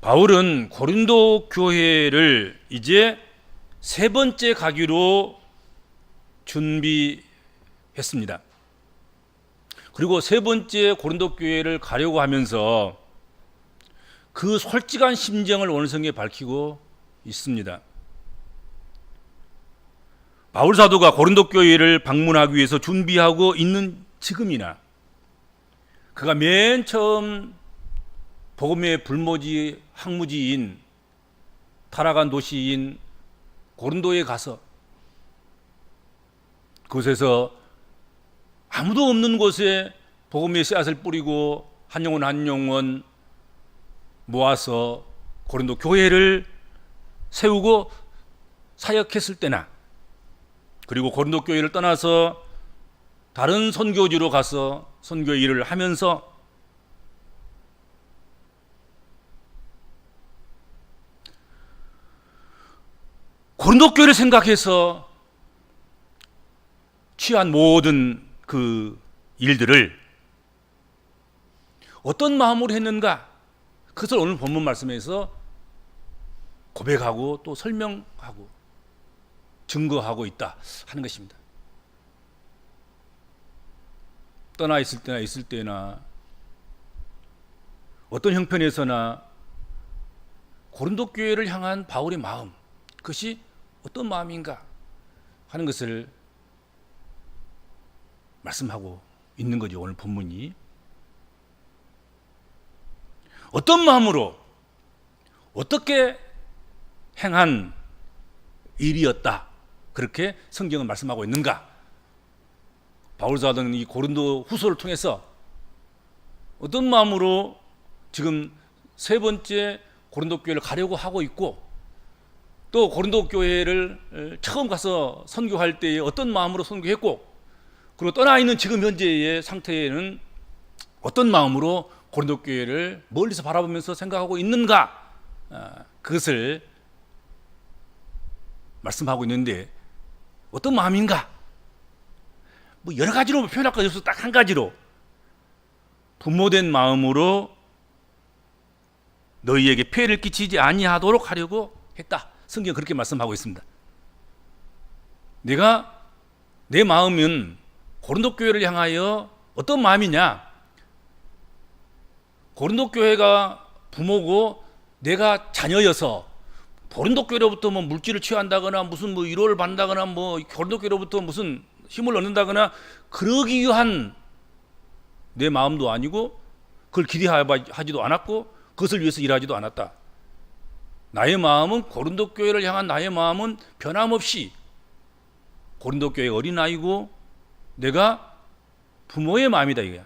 바울은 고린도 교회를 이제 세 번째 가기로 준비했습니다. 그리고 세 번째 고린도 교회를 가려고 하면서 그 솔직한 심정을 오늘 성경에 밝히고 있습니다. 바울 사도가 고린도 교회를 방문하기 위해서 준비하고 있는 지금이나 그가 맨 처음 복음의 불모지 항무지인 타락한 도시인 고린도에 가서 그곳에서 아무도 없는 곳에 복음의 씨앗을 뿌리고 한 영혼 한 영혼 모아서 고린도 교회를 세우고 사역했을 때나, 그리고 고린도 교회를 떠나서 다른 선교지로 가서 선교 일을 하면서 고린도 교회를 생각해서 취한 모든 그 일들을 어떤 마음으로 했는가, 그것을 오늘 본문 말씀에서 고백하고 또 설명하고 증거하고 있다 하는 것입니다. 떠나 있을 때나 있을 때나 어떤 형편에서나 고린도 교회를 향한 바울의 마음, 그것이 어떤 마음인가 하는 것을 말씀하고 있는 거죠. 오늘 본문이 어떤 마음으로 어떻게 행한 일이었다, 그렇게 성경은 말씀하고 있는가. 바울 사도는 이 고린도 후서를 통해서 어떤 마음으로 지금 세 번째 고린도 교회를 가려고 하고 있고, 또 고린도 교회를 처음 가서 선교할 때에 어떤 마음으로 선교했고, 그리고 떠나 있는 지금 현재의 상태에는 어떤 마음으로 고린도 교회를 멀리서 바라보면서 생각하고 있는가, 그것을 말씀하고 있는데, 어떤 마음인가? 뭐 여러 가지로 표현할 것 없어서 딱 한 가지로, 부모된 마음으로 너희에게 폐해를 끼치지 아니하도록 하려고 했다. 성경 그렇게 말씀하고 있습니다. 내 마음은 고린도 교회를 향하여 어떤 마음이냐? 고린도 교회가 부모고 내가 자녀여서 고린도 교회로부터 뭐 물질을 취한다거나 무슨 뭐 위로를 받는다거나 뭐 고린도 교회로부터 무슨 힘을 얻는다거나 그러기 위한 내 마음도 아니고, 그걸 기대하지도 않았고 그것을 위해서 일하지도 않았다. 나의 마음은, 고린도 교회를 향한 나의 마음은 변함없이 고린도 교회 어린아이고 내가 부모의 마음이다 이거야.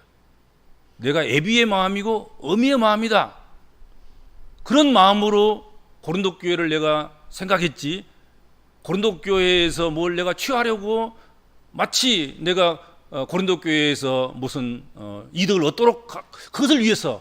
내가 애비의 마음이고 어미의 마음이다. 그런 마음으로 고린도 교회를 내가 생각했지, 고린도 교회에서 뭘 내가 취하려고 마치 내가 고린도 교회에서 무슨 이득을 얻도록 그것을 위해서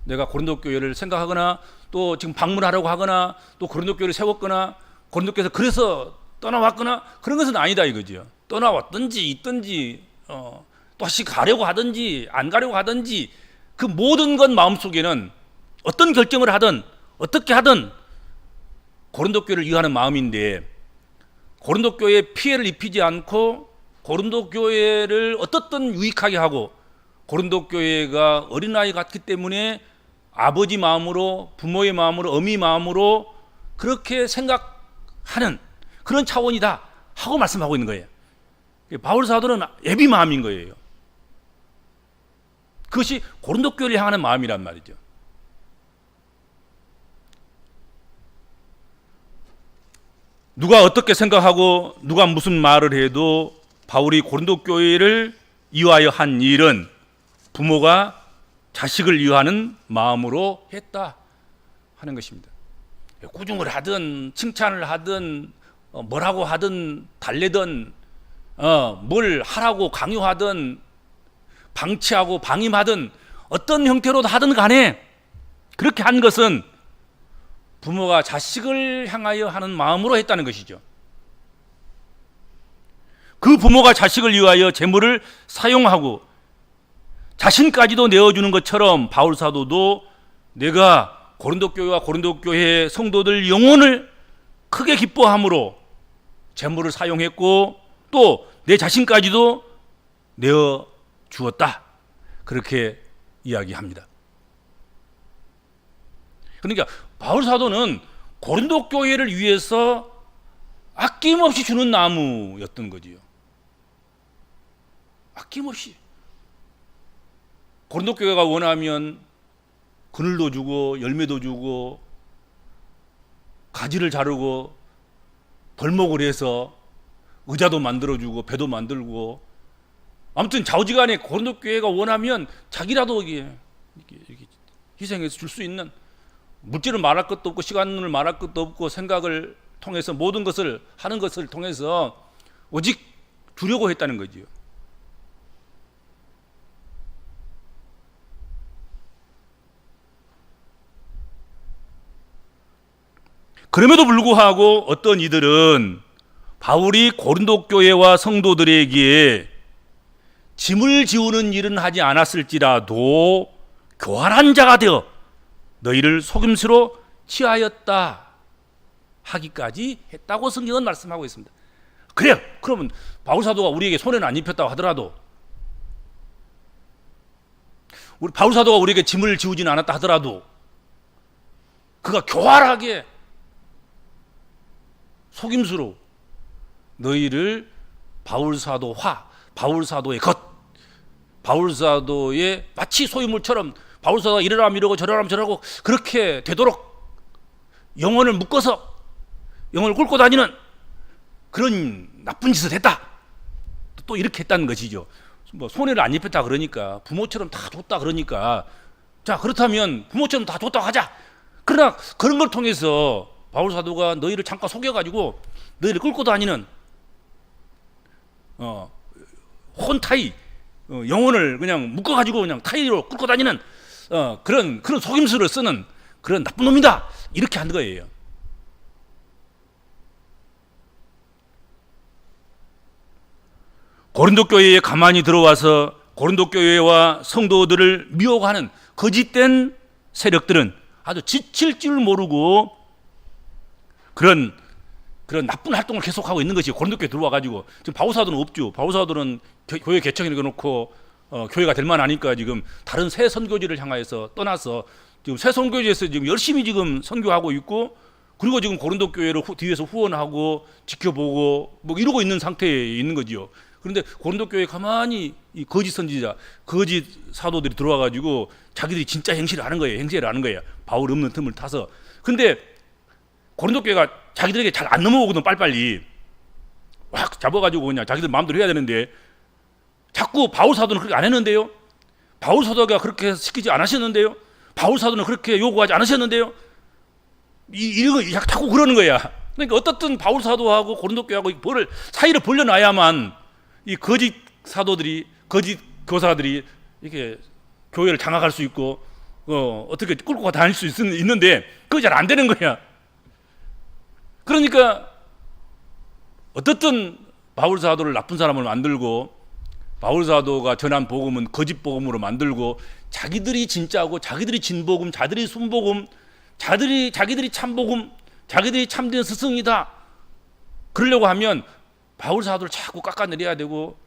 내가 고린도 교회를 생각하거나 또 지금 방문하려고 하거나 또 고린도 교회를 세웠거나 고린도 교회에서 그래서 떠나왔거나 그런 것은 아니다 이거죠. 떠나왔든지 있든지 또 다시 가려고 하든지 안 가려고 하든지 그 모든 것 마음속에는 어떤 결정을 하든 어떻게 하든 고린도 교회를 위하는 마음인데, 고린도 교회에 피해를 입히지 않고 고린도 교회를 어떻든 유익하게 하고, 고린도 교회가 어린아이 같기 때문에 아버지 마음으로, 부모의 마음으로, 어미 마음으로 그렇게 생각하는 그런 차원이다 하고 말씀하고 있는 거예요. 바울 사도는 애비 마음인 거예요. 그것이 고린도 교회를 향하는 마음이란 말이죠. 누가 어떻게 생각하고 누가 무슨 말을 해도 바울이 고린도 교회를 위하여 한 일은 부모가 자식을 위하는 마음으로 했다 하는 것입니다. 꾸중을 하든 칭찬을 하든 뭐라고 하든 달래든 뭘 하라고 강요하든 방치하고 방임하든 어떤 형태로도 하든 간에 그렇게 한 것은 부모가 자식을 향하여 하는 마음으로 했다는 것이죠. 그 부모가 자식을 위하여 재물을 사용하고 자신까지도 내어주는 것처럼 바울 사도도 내가 고린도 교회와 고린도 교회의 성도들 영혼을 크게 기뻐함으로 재물을 사용했고 또 내 자신까지도 내어 주었다. 그렇게 이야기합니다. 그러니까 바울 사도는 고린도 교회를 위해서 아낌없이 주는 나무였던 거지요. 아낌없이. 고린도 교회가 원하면 그늘도 주고 열매도 주고 가지를 자르고 벌목을 해서 의자도 만들어주고 배도 만들고 아무튼 좌우지간에 고린도 교회가 원하면 자기라도 이렇게 희생해서 줄 수 있는 물질을 말할 것도 없고 시간을 말할 것도 없고 생각을 통해서 모든 것을 하는 것을 통해서 오직 주려고 했다는 거지요. 그럼에도 불구하고 어떤 이들은 바울이 고린도 교회와 성도들에게 짐을 지우는 일은 하지 않았을지라도 교활한 자가 되어 너희를 속임수로 취하였다 하기까지 했다고 성경은 말씀하고 있습니다. 그래요. 그러면 바울 사도가 우리에게 손해는 안 입혔다고 하더라도 바울 사도가 우리에게 짐을 지우지는 않았다 하더라도 그가 교활하게 속임수로 너희를 바울 사도화, 바울 사도의 것, 바울 사도의 마치 소유물처럼 바울 사도가 이러라 이러고 저러라 저러고 그렇게 되도록 영혼을 묶어서 영혼을 꿇고 다니는 그런 나쁜 짓을 했다. 또 이렇게 했다는 것이죠. 뭐 손해를 안 입혔다 그러니까 부모처럼 다 줬다 그러니까 자 그렇다면 부모처럼 다 줬다고 하자. 그러나 그런 걸 통해서 바울 사도가 너희를 잠깐 속여가지고 너희를 끌고 다니는 혼타이 영혼을 그냥 묶어가지고 그냥 타이로 끌고 다니는 그런 속임수를 쓰는 그런 나쁜 놈이다 이렇게 한 거예요. 고린도 교회에 가만히 들어와서 고린도 교회와 성도들을 미혹하는 거짓된 세력들은 아주 지칠 줄 모르고 그런 나쁜 활동을 계속하고 있는 것이 고린도 교회에 들어와가지고 지금 바울 사도는 없죠. 바울 사도는 교회 개척에 넣어놓고 교회가 될 만하니까 지금 다른 새 선교지를 향하여서 떠나서 지금 새 선교지에서 지금 열심히 지금 선교하고 있고 그리고 지금 고린도 교회를 뒤에서 후원하고 지켜보고 뭐 이러고 있는 상태에 있는 거지요. 그런데 고린도 교회에 가만히 이 거짓 선지자, 거짓 사도들이 들어와가지고 자기들이 진짜 행실을 하는 거예요. 행세를 하는 거예요. 바울 없는 틈을 타서. 근데 고린도 교회가 자기들에게 잘 안 넘어오거든. 빨리빨리 확 잡아가지고 그냥 자기들 마음대로 해야 되는데 자꾸 바울 사도는 그렇게 안 했는데요. 바울 사도가 그렇게 시키지 않으셨는데요. 바울 사도는 그렇게 요구하지 않으셨는데요. 이거 자꾸 그러는 거야. 그러니까 어떻든 바울 사도하고 고린도 교회하고 사이를 벌려놔야만 이 거짓 사도들이 거짓 교사들이 이렇게 교회를 장악할 수 있고 어떻게 끌고 다닐 수 있는데 그거 잘 안 되는 거야. 그러니까 어떻든 바울 사도를 나쁜 사람을 만들고 바울 사도가 전한 복음은 거짓 복음으로 만들고 자기들이 진짜고 자기들이 진복음, 자기들이 순복음, 자기들이 참복음, 자기들이 참된 스승이다. 그러려고 하면 바울 사도를 자꾸 깎아내려야 되고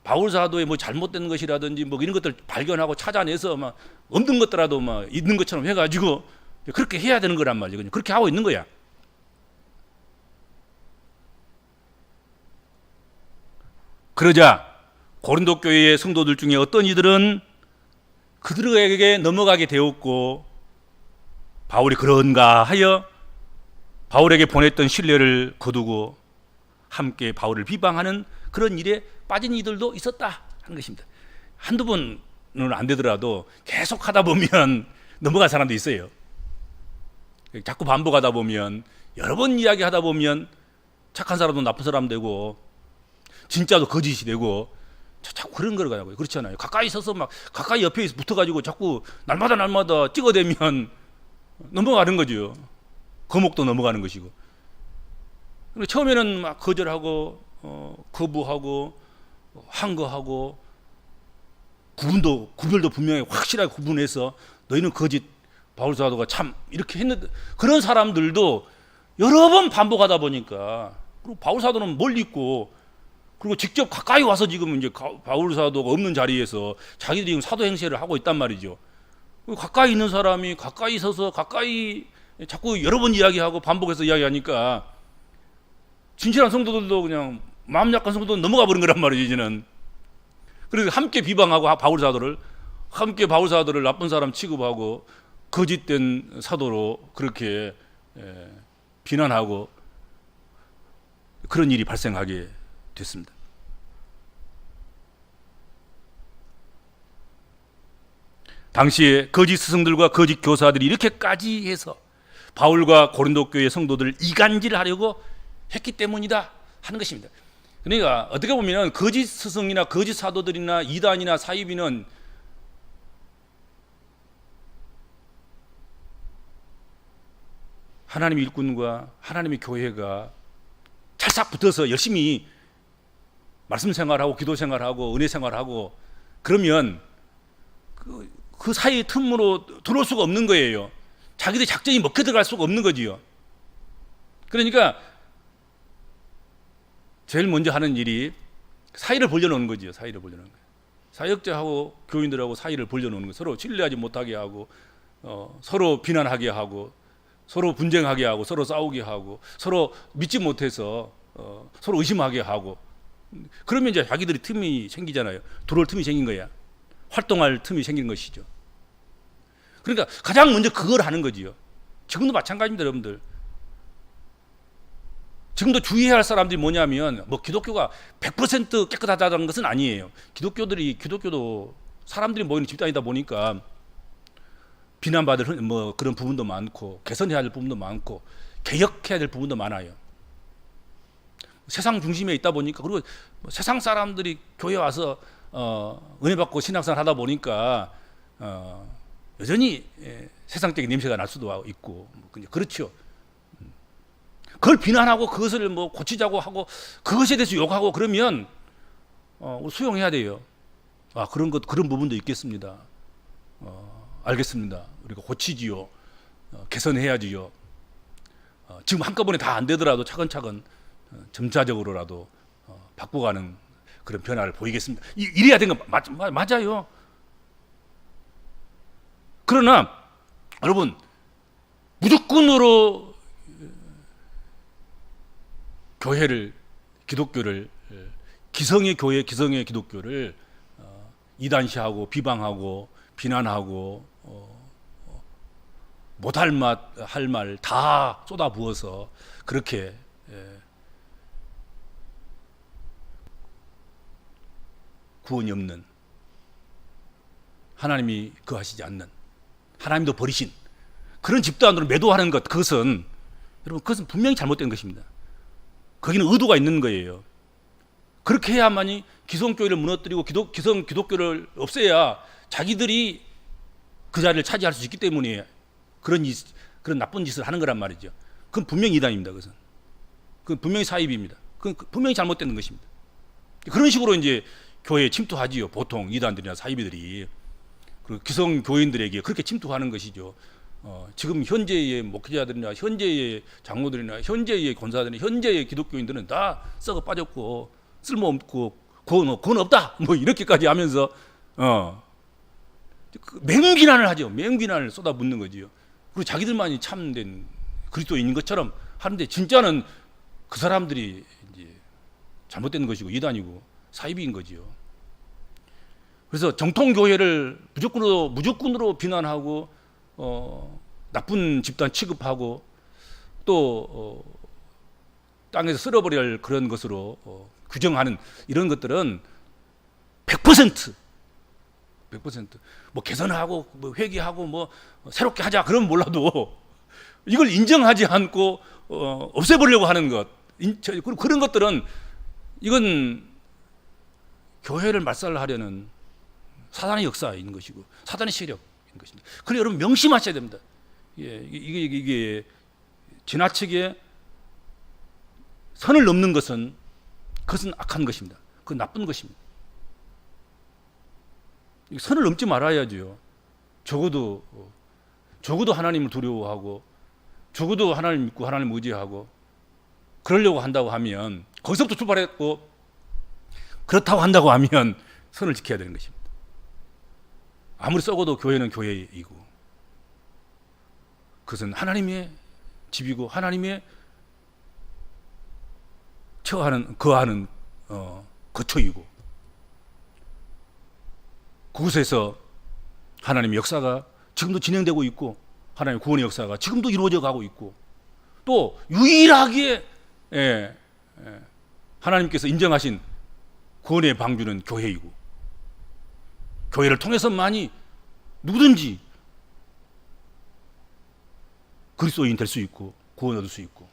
바울 사도의 뭐 잘못된 것이라든지 뭐 이런 것들 발견하고 찾아내서 막 없는 것들라도 막 있는 것처럼 해가지고 그렇게 해야 되는 거란 말이에요. 그렇게 하고 있는 거야. 그러자 고린도 교회의 성도들 중에 어떤 이들은 그들에게 넘어가게 되었고 바울이 그런가 하여 바울에게 보냈던 신뢰를 거두고 함께 바울을 비방하는 그런 일에 빠진 이들도 있었다 하는 것입니다. 한두 번은 안 되더라도 계속 하다 보면 넘어갈 사람도 있어요. 자꾸 반복하다 보면 여러 번 이야기하다 보면 착한 사람도 나쁜 사람 되고 진짜도 거짓이 되고 자꾸 그런 걸 가지고요. 그렇잖아요. 가까이 서서 막 가까이 옆에 붙어가지고 자꾸 날마다 찍어대면 넘어가는 거죠. 거목도 넘어가는 것이고. 처음에는 막 거절하고 거부하고 항거하고 구별도 분명히 확실하게 구분해서 너희는 거짓 바울 사도가 참 이렇게 했는데, 그런 사람들도 여러 번 반복하다 보니까, 그리고 바울 사도는 멀리 있고, 그리고 직접 가까이 와서 지금 이제 바울 사도가 없는 자리에서 자기들이 지금 사도 행세를 하고 있단 말이죠. 가까이 있는 사람이 가까이 서서 가까이 자꾸 여러 번 이야기하고 반복해서 이야기하니까 진실한 성도들도 그냥 마음 약한 성도는 넘어가 버린 거란 말이죠, 이제는. 그래서 함께 비방하고 바울 사도를, 함께 바울 사도를 나쁜 사람 취급하고 거짓된 사도로 그렇게 비난하고 그런 일이 발생하게 됐습니다. 당시에 거짓 스승들과 거짓 교사들이 이렇게까지 해서 바울과 고린도 교회 성도들을 이간질하려고 했기 때문이다 하는 것입니다. 그러니까 어떻게 보면 거짓 스승이나 거짓 사도들이나 이단이나 사이비는 하나님의 일꾼과 하나님의 교회가 찰싹 붙어서 열심히 말씀 생활하고 기도 생활하고 은혜 생활하고 그러면 그 사이의 틈으로 들어올 수가 없는 거예요. 자기들 작전이 먹혀 들어갈 수가 없는 거지요. 그러니까 제일 먼저 하는 일이 사이를 벌려놓는 거지요. 사이를 벌려놓는 거예요. 사역자하고 교인들하고 사이를 벌려놓는 거예요. 서로 신뢰하지 못하게 하고 서로 비난하게 하고 서로 분쟁하게 하고 서로 싸우게 하고 서로 믿지 못해서 서로 의심하게 하고, 그러면 이제 자기들이 틈이 생기잖아요. 들어올 틈이 생긴 거야. 활동할 틈이 생긴 것이죠. 그러니까 가장 먼저 그걸 하는 거지요. 지금도 마찬가지입니다, 여러분들. 지금도 주의해야 할 사람들이 뭐냐면, 뭐 기독교가 100% 깨끗하다는 것은 아니에요. 기독교도 사람들이 모이는 집단이다 보니까 비난받을 뭐 그런 부분도 많고 개선해야 할 부분도 많고 개혁해야 될 부분도 많아요. 세상 중심에 있다 보니까, 그리고 세상 사람들이 교회 와서 은혜 받고 신앙생활 하다 보니까 여전히 세상적인 냄새가 날 수도 있고, 그렇죠. 그걸 비난하고 그것을 뭐 고치자고 하고 그것에 대해서 욕하고 그러면 수용해야 돼요. 아, 그런 부분도 있겠습니다. 알겠습니다. 우리가 고치지요. 개선해야지요. 지금 한꺼번에 다 안 되더라도 차근차근 점차적으로라도 바꿔가는 그런 변화를 보이겠습니다. 이래야 되는 거 맞아요. 그러나 여러분, 무조건으로 교회를, 기독교를, 기성의 교회, 기성의 기독교를 이단시하고 비방하고 비난하고 못할 할 말 다 쏟아부어서 그렇게 구원이 없는, 하나님이 거하시지 않는, 하나님도 버리신 그런 집단으로 매도하는 것, 그것은 여러분, 그것은 분명히 잘못된 것입니다. 거기는 의도가 있는 거예요. 그렇게 해야만이 기성교회를 무너뜨리고 기독교를 없애야 자기들이 그 자리를 차지할 수 있기 때문에 그런 나쁜 짓을 하는 거란 말이죠. 그건 분명히 이단입니다. 그건 분명히 사입입니다. 그건 분명히 잘못된 것입니다. 그런 식으로 이제 교회에 침투하지요. 보통 이단들이나 사이비들이. 그리고 기성 교인들에게 그렇게 침투하는 것이죠. 지금 현재의 목회자들이나 현재의 장로들이나 현재의 권사들이나 현재의 기독교인들은 다 썩어 빠졌고 쓸모없고 구원 없다 뭐 이렇게까지 하면서 맹비난을 하죠. 맹비난을 쏟아붓는 거지요. 그리고 자기들만이 참된 그리스도인인 것처럼 하는데, 진짜는 그 사람들이 이제 잘못된 것이고 이단이고 사이비인 거지요. 그래서 정통 교회를 무조건으로 비난하고 나쁜 집단 취급하고 또 땅에서 쓸어버릴 그런 것으로 규정하는 이런 것들은 100% 뭐 개선하고 뭐 회개하고 뭐 새롭게 하자 그러면 몰라도 이걸 인정하지 않고 없애버리려고 하는 것, 그런 것들은 이건 교회를 말살하려는 사단의 역사인 것이고 사단의 세력인 것입니다. 그래서 여러분 명심하셔야 됩니다. 이게 지나치게 선을 넘는 것은 그것은 악한 것입니다. 그건 나쁜 것입니다. 선을 넘지 말아야죠. 적어도 적어도 하나님을 두려워하고 적어도 하나님 믿고 하나님 의지하고 그러려고 한다고 하면 거기서부터 출발했고 그렇다고 한다고 하면 선을 지켜야 되는 것입니다. 아무리 썩어도 교회는 교회이고 그것은 하나님의 집이고 하나님의 거하는 거처이고 그곳에서 하나님의 역사가 지금도 진행되고 있고 하나님의 구원의 역사가 지금도 이루어져 가고 있고 또 유일하게 하나님께서 인정하신 구원의 방주는 교회이고 교회를 통해서만이 누구든지 그리스도인 될 수 있고 구원 얻을 수 있고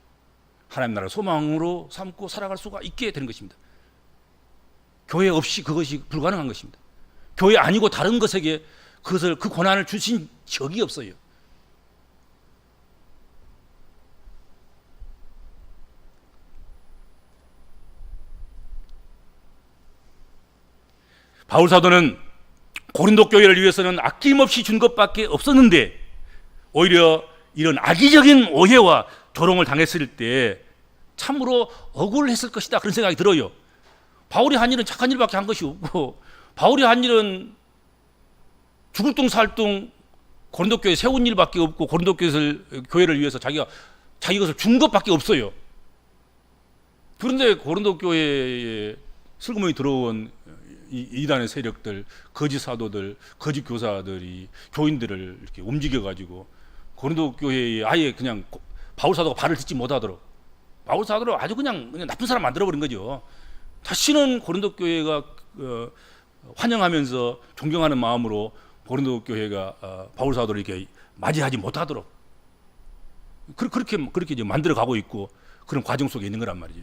하나님 나라를 소망으로 삼고 살아갈 수가 있게 되는 것입니다. 교회 없이 그것이 불가능한 것입니다. 교회 아니고 다른 것에게 그 권한을 주신 적이 없어요. 바울 사도는 고린도 교회를 위해서는 아낌없이 준 것밖에 없었는데 오히려 이런 악의적인 오해와 조롱을 당했을 때 참으로 억울했을 것이다 그런 생각이 들어요. 바울이 한 일은 착한 일밖에 한 것이 없고 바울이 한 일은 죽을 둥 살 둥 고린도 교회 세운 일밖에 없고 고린도 교회를 위해서 자기 것을 준 것밖에 없어요. 그런데 고린도 교회에 슬그머니 들어온 이단의 세력들, 거짓 사도들, 거짓 교사들이 교인들을 이렇게 움직여 가지고 고린도 교회에 아예 그냥 바울 사도가 발을 딛지 못하도록 바울 사도를 아주 그냥 나쁜 사람 만들어 버린 거죠. 다시는 고린도 교회가 환영하면서 존경하는 마음으로 고린도 교회가 바울 사도를 이렇게 맞이하지 못하도록 그렇게 이제 만들어 가고 있고 그런 과정 속에 있는 거란 말이죠.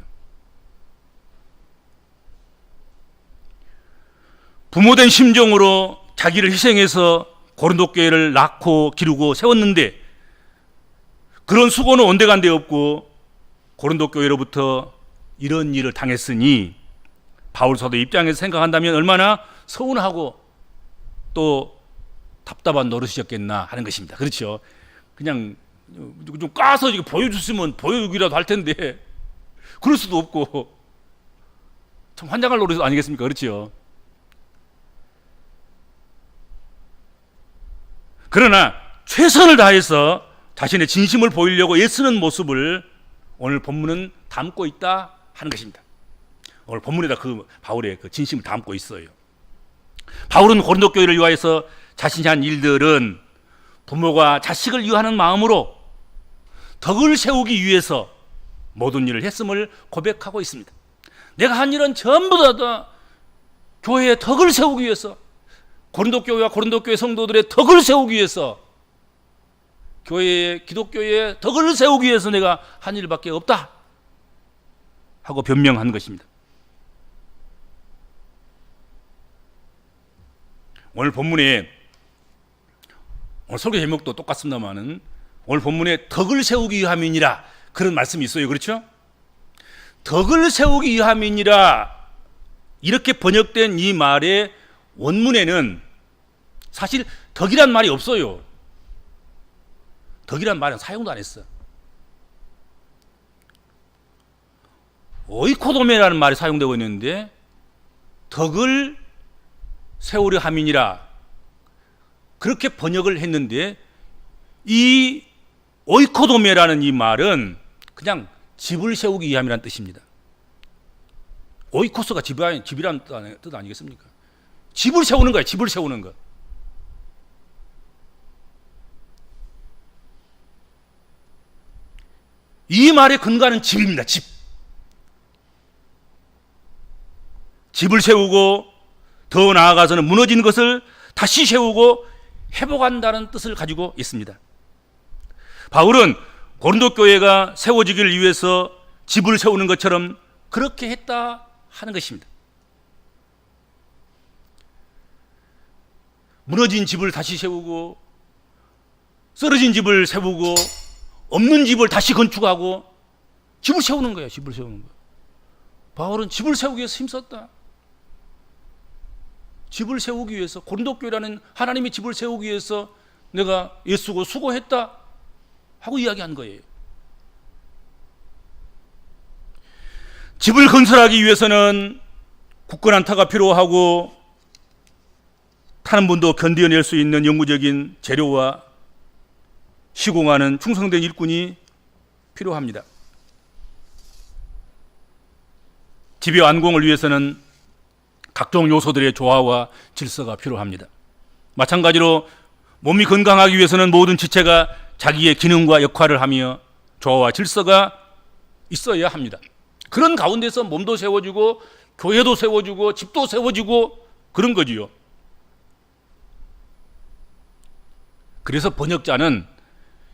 부모된 심정으로 자기를 희생해서 고린도 교회를 낳고 기르고 세웠는데 그런 수고는 온데간데 없고 고린도 교회로부터 이런 일을 당했으니 바울 사도 입장에서 생각한다면 얼마나 서운하고 또 답답한 노릇이었겠나 하는 것입니다. 그렇죠. 그냥 좀 까서 보여줬으면 보여주기라도 할 텐데 그럴 수도 없고 참 환장할 노릇 아니겠습니까? 그렇죠. 그러나 최선을 다해서 자신의 진심을 보이려고 애쓰는 모습을 오늘 본문은 담고 있다 하는 것입니다. 오늘 본문에다 그 바울의 그 진심을 담고 있어요. 바울은 고린도 교회를 위하여서 자신이 한 일들은 부모가 자식을 위하는 마음으로 덕을 세우기 위해서 모든 일을 했음을 고백하고 있습니다. 내가 한 일은 전부 다 교회의 덕을 세우기 위해서 고린도 교회와 고린도 교회 성도들의 덕을 세우기 위해서 교회의 기독교의 덕을 세우기 위해서 내가 한 일밖에 없다 하고 변명한 것입니다. 오늘 본문에 오늘 설교 제목도 똑같습니다만은 오늘 본문에 덕을 세우기 위함이니라 그런 말씀이 있어요. 그렇죠? 덕을 세우기 위함이니라 이렇게 번역된 이 말의 원문에는 사실 덕이란 말이 없어요. 덕이란 말은 사용도 안 했어. 오이코도메라는 말이 사용되고 있는데 덕을 세우려 함이니라 그렇게 번역을 했는데 이 오이코도메라는 이 말은 그냥 집을 세우기 위함이라는 뜻입니다. 오이코스가 집이라는 뜻 아니겠습니까? 집을 세우는 거예요. 집을 세우는 것. 이 말의 근거는 집입니다. 집. 집을 세우고 더 나아가서는 무너진 것을 다시 세우고 회복한다는 뜻을 가지고 있습니다. 바울은 고린도 교회가 세워지기를 위해서 집을 세우는 것처럼 그렇게 했다 하는 것입니다. 무너진 집을 다시 세우고 쓰러진 집을 세우고 없는 집을 다시 건축하고 집을 세우는 거예요. 집을 세우는 거. 바울은 집을 세우기 위해서 힘썼다. 집을 세우기 위해서 고린도 교회라는 하나님의 집을 세우기 위해서 내가 애쓰고 수고했다 하고 이야기한 거예요. 집을 건설하기 위해서는 굳건한 터가 필요하고 타는 분도 견뎌낼 수 있는 영구적인 재료와 시공하는 충성된 일꾼이 필요합니다. 집의 완공을 위해서는 각종 요소들의 조화와 질서가 필요합니다. 마찬가지로 몸이 건강하기 위해서는 모든 지체가 자기의 기능과 역할을 하며 조화와 질서가 있어야 합니다. 그런 가운데서 몸도 세워주고 교회도 세워주고 집도 세워지고 그런 거지요. 그래서 번역자는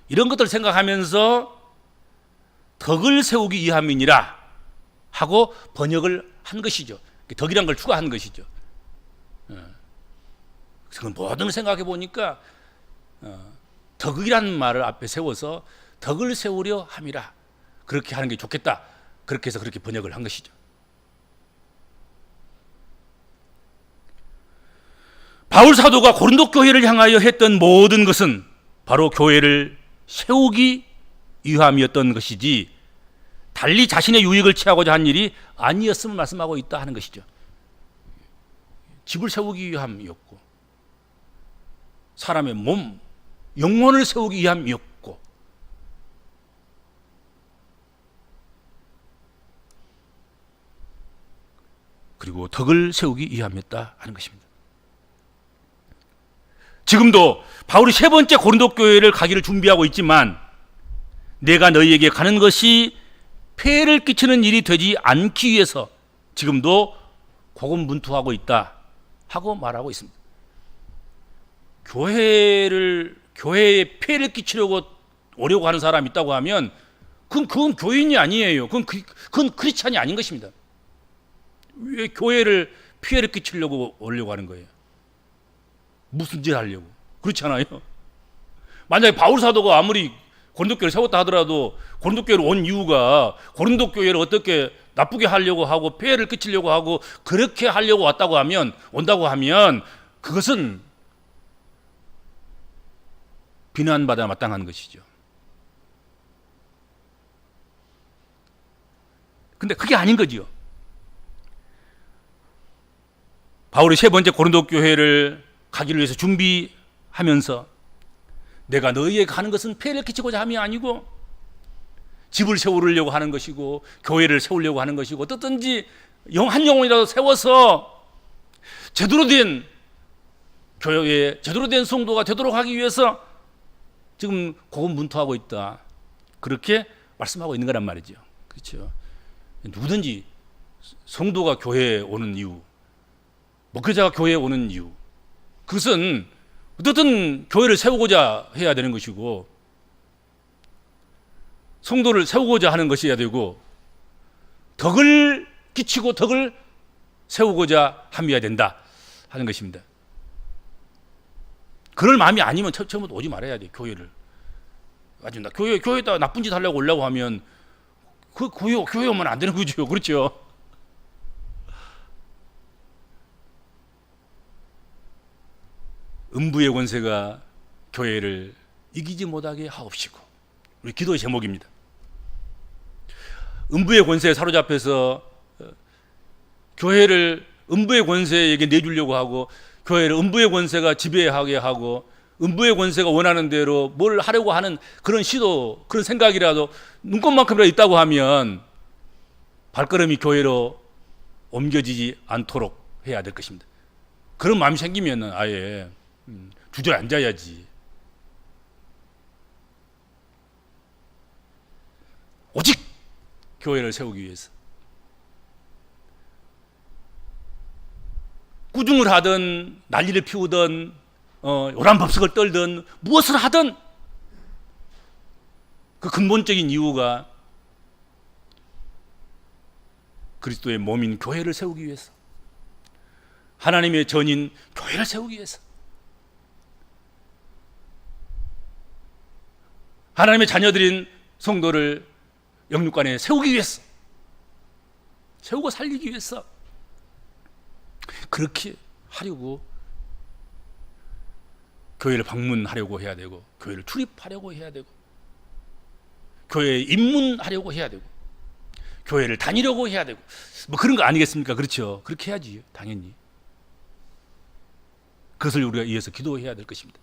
이런 것들을 생각하면서 덕을 세우기 위함이니라 하고 번역을 한 것이죠. 덕이란 걸 추가한 것이죠. 그래서 모든 걸 생각해 보니까 덕이라는 말을 앞에 세워서 덕을 세우려 함이라, 그렇게 하는 게 좋겠다, 그렇게 해서 그렇게 번역을 한 것이죠. 바울 사도가 고린도 교회를 향하여 했던 모든 것은 바로 교회를 세우기 위함이었던 것이지 달리 자신의 유익을 취하고자 한 일이 아니었음을 말씀하고 있다 하는 것이죠. 집을 세우기 위함이었고 사람의 몸, 영혼을 세우기 위함이었고 그리고 덕을 세우기 위함이었다 하는 것입니다. 지금도 바울이 세 번째 고린도 교회를 가기를 준비하고 있지만 내가 너희에게 가는 것이 폐해를 끼치는 일이 되지 않기 위해서 지금도 고군분투하고 있다 하고 말하고 있습니다. 교회에 폐해를 끼치려고 오려고 하는 사람이 있다고 하면 그건 교인이 아니에요. 그건 크리스찬이 아닌 것입니다. 왜 교회를 피해를 끼치려고 오려고 하는 거예요? 무슨 짓 하려고? 그렇잖아요. 만약에 바울 사도가 아무리 고린도 교회를 세웠다 하더라도 고린도 교회로 온 이유가 고린도 교회를 어떻게 나쁘게 하려고 하고 폐해를 끼치려고 하고 그렇게 하려고 온다고 하면 그것은 비난받아 마땅한 것이죠. 근데 그게 아닌 거지요. 바울이 세 번째 고린도 교회를 가기를 위해서 준비하면서 내가 너희에게 가는 것은 폐해를 끼치고자 함이 아니고 집을 세우려고 하는 것이고 교회를 세우려고 하는 것이고 어떻든지 한 영혼이라도 세워서 제대로 된 교회에 제대로 된 성도가 되도록 하기 위해서 지금 고군분투하고 있다, 그렇게 말씀하고 있는 거란 말이죠. 그렇죠. 누구든지 성도가 교회에 오는 이유, 목회자가 교회에 오는 이유, 그것은 어떻든 교회를 세우고자 해야 되는 것이고 성도를 세우고자 하는 것이어야 되고 덕을 끼치고 덕을 세우고자 함이어야 된다 하는 것입니다. 그럴 마음이 아니면 처음부터 오지 말아야 돼. 교회를 아주 교회에다 나쁜 짓 하려고 오려고 하면 그 교회 오면 안 되는 거죠. 그렇죠. 음부의 권세가 교회를 이기지 못하게 하옵시고, 우리 기도의 제목입니다. 음부의 권세에 사로잡혀서 교회를 음부의 권세에게 내주려고 하고 교회를 음부의 권세가 지배하게 하고 음부의 권세가 원하는 대로 뭘 하려고 하는 그런 시도, 그런 생각이라도 눈꼽만큼이라도 있다고 하면 발걸음이 교회로 옮겨지지 않도록 해야 될 것입니다. 그런 마음이 생기면 아예 주저앉아야지. 오직 교회를 세우기 위해서 꾸중을 하든 난리를 피우든 요란법석을 떨든 무엇을 하든 그 근본적인 이유가 그리스도의 몸인 교회를 세우기 위해서, 하나님의 전인 교회를 세우기 위해서, 하나님의 자녀들인 성도를 영육간에 세우기 위해서, 세우고 살리기 위해서 그렇게 하려고 교회를 방문하려고 해야 되고, 교회를 출입하려고 해야 되고, 교회에 입문하려고 해야 되고, 교회를 다니려고 해야 되고, 뭐 그런 거 아니겠습니까? 그렇죠. 그렇게 해야지, 당연히. 그것을 우리가 위해서 기도해야 될 것입니다.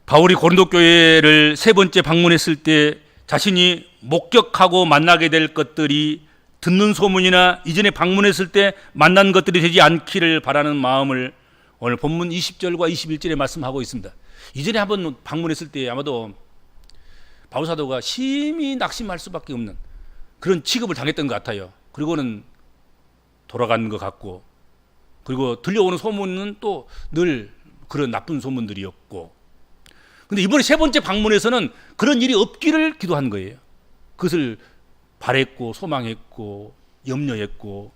바울이 고린도 교회를 세 번째 방문했을 때 자신이 목격하고 만나게 될 것들이 듣는 소문이나 이전에 방문했을 때 만난 것들이 되지 않기를 바라는 마음을 오늘 본문 20절과 21절에 말씀하고 있습니다. 이전에 한번 방문했을 때 아마도 바울 사도가 심히 낙심할 수밖에 없는 그런 취급을 당했던 것 같아요. 그리고는 돌아간 것 같고, 그리고 들려오는 소문은 또 늘 그런 나쁜 소문들이었고, 근데 이번에 세 번째 방문에서는 그런 일이 없기를 기도한 거예요. 그것을 바랬고 소망했고 염려했고,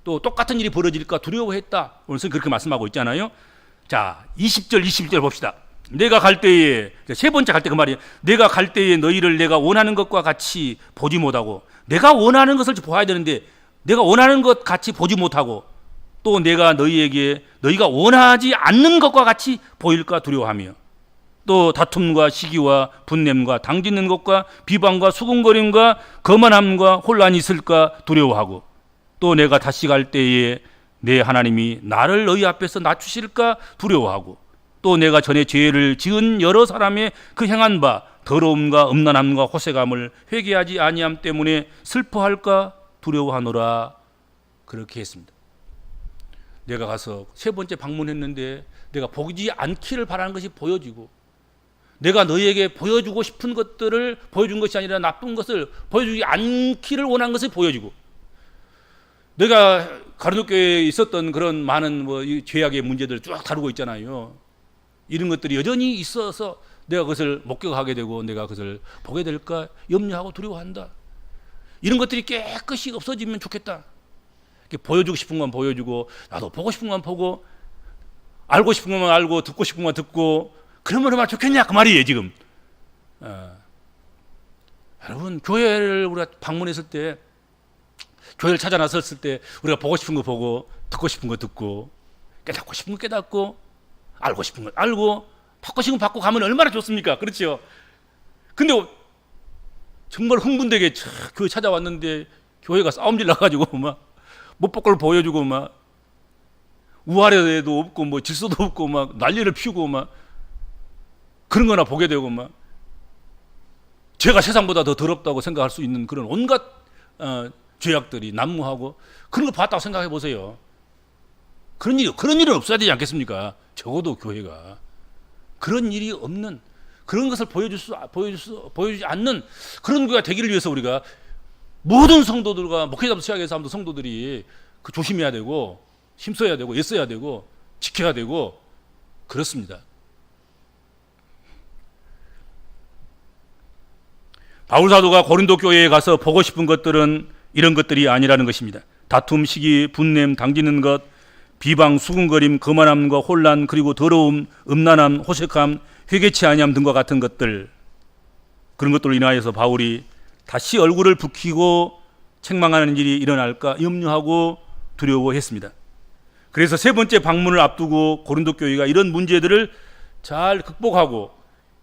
또 똑같은 일이 벌어질까 두려워했다. 오늘 그렇게 말씀하고 있잖아요. 자, 20절 21절 봅시다. 내가 갈 때에, 세 번째 갈 때 그 말이에요. 내가 갈 때에 너희를 내가 원하는 것과 같이 보지 못하고, 내가 원하는 것을 보아야 되는데 내가 원하는 것 같이 보지 못하고, 또 내가 너희에게 너희가 원하지 않는 것과 같이 보일까 두려워하며, 또 다툼과 시기와 분냄과 당짓는 것과 비방과 수군거림과 거만함과 혼란이 있을까 두려워하고, 또 내가 다시 갈 때에 내 하나님이 나를 너희 앞에서 낮추실까 두려워하고, 또 내가 전에 죄를 지은 여러 사람의 그 행한 바 더러움과 음란함과 호색함을 회개하지 아니함 때문에 슬퍼할까 두려워하노라. 그렇게 했습니다. 내가 가서 세 번째 방문했는데 내가 보지 않기를 바라는 것이 보여지고, 내가 너희에게 보여주고 싶은 것들을 보여준 것이 아니라 나쁜 것을 보여주지 않기를 원한 것을 보여주고, 내가 가르도 교회에 있었던 그런 많은 이 죄악의 문제들을 쭉 다루고 있잖아요. 이런 것들이 여전히 있어서 내가 그것을 목격하게 되고 내가 그것을 보게 될까 염려하고 두려워한다. 이런 것들이 깨끗이 없어지면 좋겠다. 보여주고 싶은 건 보여주고, 나도 보고 싶은 건 보고, 알고 싶은 것만 알고, 듣고 싶은 건 듣고, 그러면 얼마나 좋겠냐 그 말이에요 지금. 여러분, 교회를 우리가 방문했을 때, 교회를 찾아 나섰을 때 우리가 보고 싶은 거 보고, 듣고 싶은 거 듣고, 깨닫고 싶은 거 깨닫고, 알고 싶은 거 알고, 받고 싶은 거 받고 가면 얼마나 좋습니까? 그렇죠? 근데 정말 흥분되게 교회 찾아왔는데 교회가 싸움질 나가지고 막 못 볼 걸 보여주고, 막 우아래도 없고 뭐 질서도 없고 막 난리를 피우고 막 그런 거나 보게 되고, 막 제가 세상보다 더 더럽다고 생각할 수 있는 그런 온갖 죄악들이 난무하고 그런 거 봤다고 생각해 보세요. 그런 일은 없어야 되지 않겠습니까? 적어도 교회가 그런 일이 없는, 그런 것을 보여주지 않는 그런 교회가 되기를 위해서 우리가 모든 성도들과 목회자부터 시작해서 성도들이 조심해야 되고 힘써야 되고 애써야 되고 지켜야 되고 그렇습니다. 바울 사도가 고린도 교회에 가서 보고 싶은 것들은 이런 것들이 아니라는 것입니다. 다툼, 시기, 분냄, 당기는 것, 비방, 수군거림, 거만함과 혼란, 그리고 더러움, 음란함, 호색함, 회개치 아니함 등과 같은 것들, 그런 것들로 인하여서 바울이 다시 얼굴을 붉히고 책망하는 일이 일어날까 염려하고 두려워했습니다. 그래서 세 번째 방문을 앞두고 고린도 교회가 이런 문제들을 잘 극복하고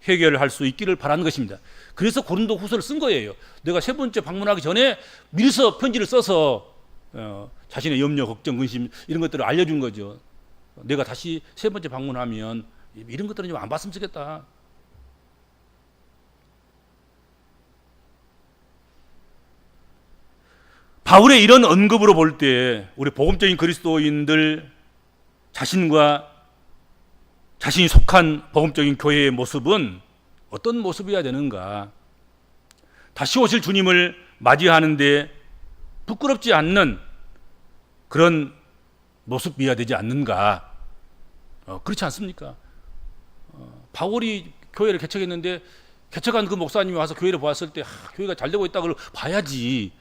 해결을 할 수 있기를 바라는 것입니다. 그래서 고린도 후서를 쓴 거예요. 내가 세 번째 방문하기 전에 미리서 편지를 써서 자신의 염려, 걱정, 근심 이런 것들을 알려준 거죠. 내가 다시 세 번째 방문하면 이런 것들은 좀 안 봤으면 좋겠다. 바울의 이런 언급으로 볼 때 우리 복음적인 그리스도인들 자신과 자신이 속한 복음적인 교회의 모습은 어떤 모습이어야 되는가? 다시 오실 주님을 맞이하는데 부끄럽지 않는 그런 모습이어야 되지 않는가? 그렇지 않습니까? 바울이 교회를 개척했는데 개척한 그 목사님이 와서 교회를 보았을 때 교회가 잘 되고 있다 그걸 봐야지.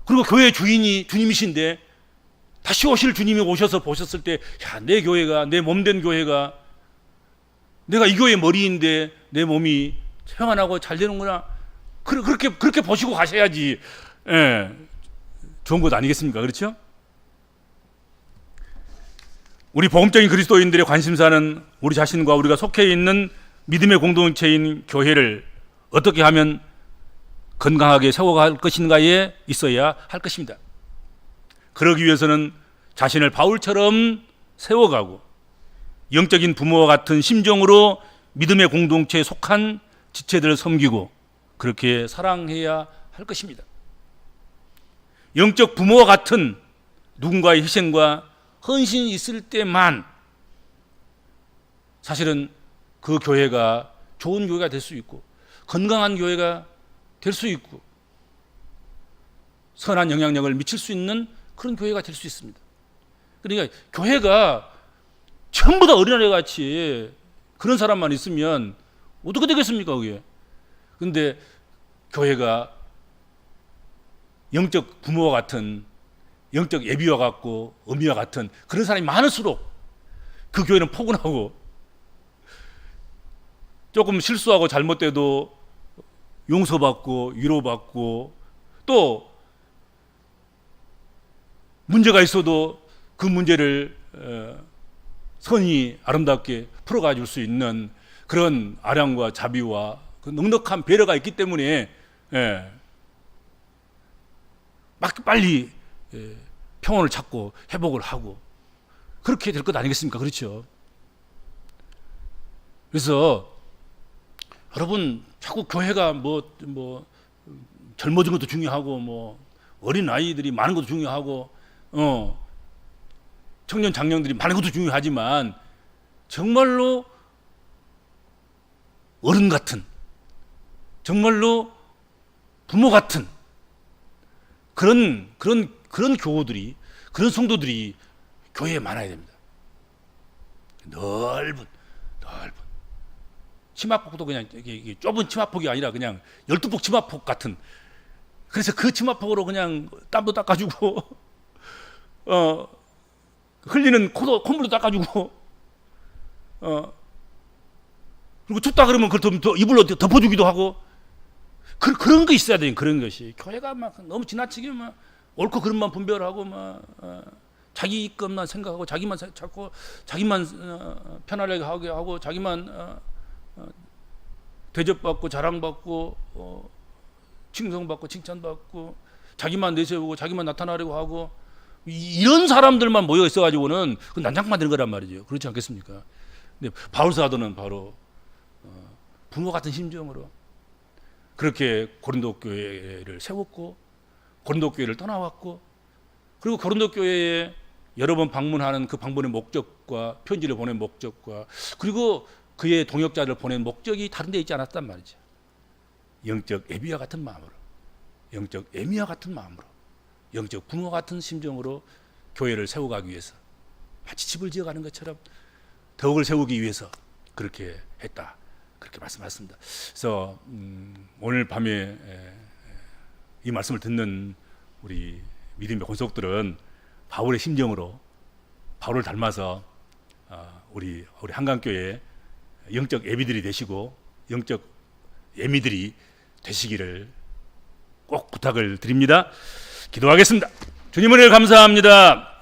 그리고 교회의 주인이 주님이신데 다시 오실 주님이 오셔서 보셨을 때, 야, 내 교회가, 내 몸된 교회가, 내가 이 교회 머리인데 내 몸이 평안하고 잘 되는구나. 그렇게 보시고 가셔야지 예, 좋은 것 아니겠습니까? 그렇죠? 우리 복음적인 그리스도인들의 관심사는 우리 자신과 우리가 속해 있는 믿음의 공동체인 교회를 어떻게 하면 건강하게 세워갈 것인가에 있어야 할 것입니다. 그러기 위해서는 자신을 바울처럼 세워가고 영적인 부모와 같은 심정으로 믿음의 공동체에 속한 지체들을 섬기고 그렇게 사랑해야 할 것입니다. 영적 부모와 같은 누군가의 희생과 헌신이 있을 때만 사실은 그 교회가 좋은 교회가 될 수 있고 건강한 교회가 될 수 있고 선한 영향력을 미칠 수 있는 그런 교회가 될 수 있습니다. 그러니까 교회가 전부 다 어린아이 같이 그런 사람만 있으면 어떻게 되겠습니까, 그게? 그런데 교회가 영적 부모와 같은 영적 예비와 같고 어미와 같은 그런 사람이 많을수록 그 교회는 포근하고 조금 실수하고 잘못돼도 용서받고 위로받고 또 문제가 있어도 그 문제를 선히 아름답게 풀어가 줄 수 있는 그런 아량과 자비와 그 넉넉한 배려가 있기 때문에 막 빨리 평온을 찾고 회복을 하고 그렇게 될 것 아니겠습니까? 그렇죠? 그래서 여러분 자꾸 교회가 뭐 젊어진 것도 중요하고 뭐 어린 아이들이 많은 것도 중요하고 청년 장년들이 많은 것도 중요하지만 정말로 어른 같은 정말로 부모 같은 그런 교우들이 그런 성도들이 교회에 많아야 됩니다. 넓은 치마폭도 그냥 이게 좁은 치마폭이 아니라 그냥 12폭 치마폭 같은 그래서 그 치마폭으로 그냥 땀도 닦아주고 흘리는 콧물도 닦아주고 그리고 춥다 그러면 그걸 더 이불로 덮어주기도 하고 그런 거 있어야 돼요. 그런 것이 교회가 막 너무 지나치게 막 옳고 그름만 분별하고 막 자기 것만 생각하고 자기만 찾고 자기만 편안하게 하게 하고 자기만 대접받고 자랑받고 칭송받고 칭찬받고 자기만 내세우고 자기만 나타나려고 하고 이런 사람들만 모여 있어가지고는 그 난장판 되는 거란 말이죠. 그렇지 않겠습니까? 근데 바울 사도는 바로 부모 같은 심정으로 그렇게 고린도 교회를 세웠고 고린도 교회를 떠나왔고 그리고 고린도 교회에 여러 번 방문하는 그 방문의 목적과 편지를 보낸 목적과 그리고 그의 동역자를 보낸 목적이 다른 데 있지 않았단 말이죠. 영적 애비와 같은 마음으로 영적 애미와 같은 마음으로 영적 부모 같은 심정으로 교회를 세워가기 위해서 마치 집을 지어가는 것처럼 덕을 세우기 위해서 그렇게 했다. 그렇게 말씀하셨습니다. 그래서 오늘 밤에 이 말씀을 듣는 우리 믿음의 권속들은 바울의 심정으로 바울을 닮아서 우리 한강교회 영적 예비들이 되시고 영적 예미들이 되시기를 꼭 부탁을 드립니다. 기도하겠습니다. 주님 은혜를 감사합니다.